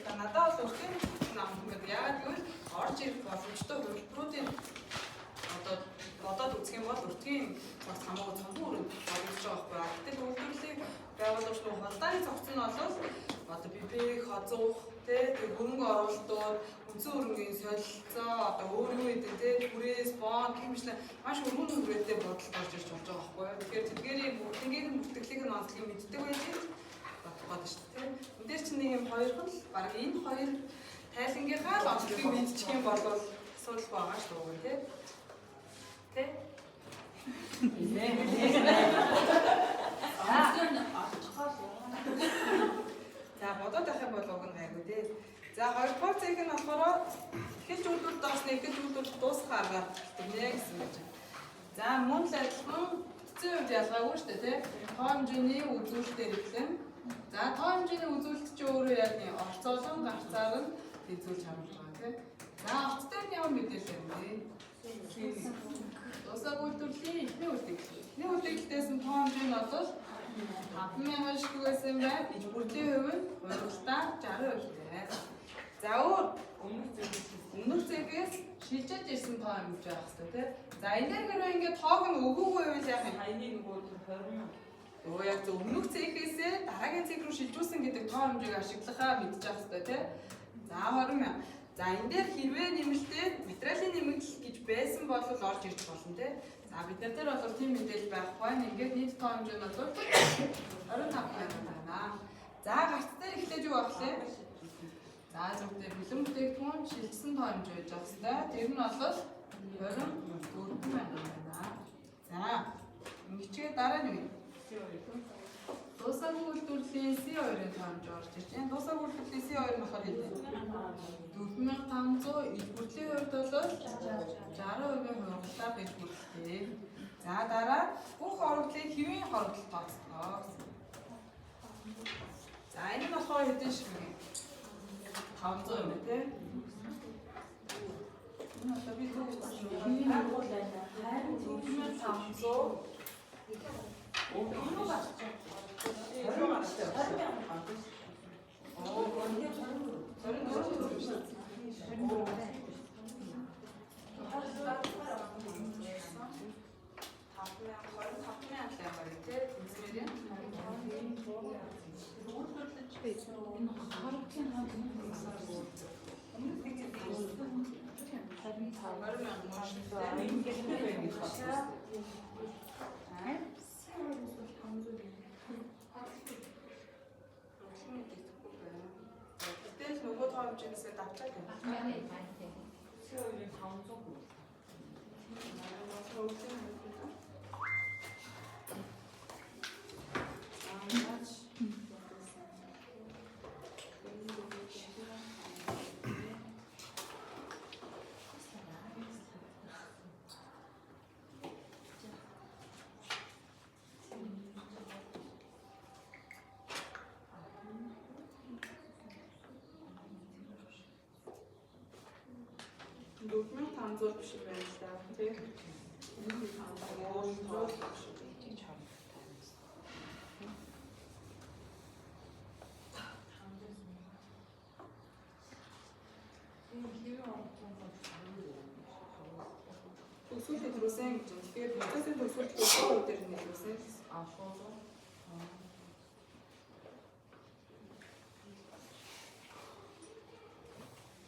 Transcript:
та надад бол өртгийн нам ингээд яагаад гэвэл орж ирэх боломжтой хувилбаруудын одоо үзэх юм бол өртгийн цогц хамаагүй цонхон өрөөнд болгож байгаа байхгүй. Гэтэл үйлдвэрлэлийг байгуулж нөх холдааны цогц нь бол одоо бибиг хозуух тэг хөрөнгө оруулалтууд үндсэн хөрөнгийн солилцоо одоо өөрийн үедээ тэг түрээс бond гэмшлээ маш өргөн хүрээтэй бодол гарч ирж болж байгаа байхгүй. Тэгэхээр тэдгээрийн бүгднийг бүртгэлийг нь онцлог мэддэг байж бодгоод шүү дээ. Энд дээр чинь нэг юм хоёрхан л баг энэ хоёр тайлангийнхаа л онцлогийг мэдчих юм бол асуудал байгаа шүү дээ. Тэ? За бодоод авах юм бол уг нь гайгүй тий. За хоёрдугаар зэг нь болохоор эхэлж үйлдвэрлэлд доосны эхэлж үйлдвэрлэлд дуусах аргаар хэлнэ гэсэн гэж. За мөн л адилхан бүтцийн үед ялгаагүй шүү дээ тий. Тоо хэмжээний үзүүлэлтээр эхлэн. За тоо хэмжээний үзүүлэлт чи өөрөө яг нэг орцоолон гарцаар нь хэзүүлж харуулж байгаа тий. За орцтой нь ямар мэдээлэл юм бэ? Дуусах үйлдвэрлэлийн эхний үлдэгдэл. Эхний үлдэгдлээс нь тоо хэмжээ нь бол 5,000 шиг байсан байна. Ижбүрлийн хувь нь хуралдаа 60% дээ. За өмнөх зэгээс шилжиж ирсэн тоо хэмжээ байх хэрэгтэй тий. За энэ хэрэг ингээд тоог нь өгөөгүй байвал яах юм? Хаяныг нөгөө 20. Өө яг зөв өмнөх зэгээсээ дараагийн зэг рүү шилжүүлсэн гэдэг тоо хэмжээг ашиглахаа мэдчих хэрэгтэй тий. За 20,000. За энэ дээр хэрвээ нэмэлтээр материалын нэмэгдэл гэж байсан бол орж ирж болно тий. За бид нар дээр бол тийм мэдээлэл байхгүй. Ингээд нийт тоо хэмжээ нь бол 25,000 байна. За гарц дээр эхлээд юу байх вэ? За зөвхөн бэлэн бүтээгдэхүүн шилжсэн тоо хэмжээ байж байгаа хэвээр. Тэр нь бол 24,000 байна. За ингэчээ дараа нь юу? Дуусах үйлдвэрлэлийн C2-ын тоо хэмжээ орж ирж байна. Дуусах үйлдвэрлэлийн C2 нь болохоор юу вэ? 4,500 ижбүрлийн хувьд бол 60% хуралдаа байж бүрдээ. За дараа бүх хорогдлыг хэвийн хорогдол тооцлоо. За энэ нь болохоор хэдэн шиг вэ? 500 юм тий. Энэ одоо би хэвийн агуул байна. Харин 4,500 Тэгэл нөгөө тоо хэмжээсээ давчаад байна. C2-ийн 500. Дөрвөн 500 биш байна л да. Тэг. Энэ 500 биш гэж харагдана. Төсвөл төрүүлсэн гэж. Тэгэхээр процессын төсвөл дээр нэлээсэн. Шууд.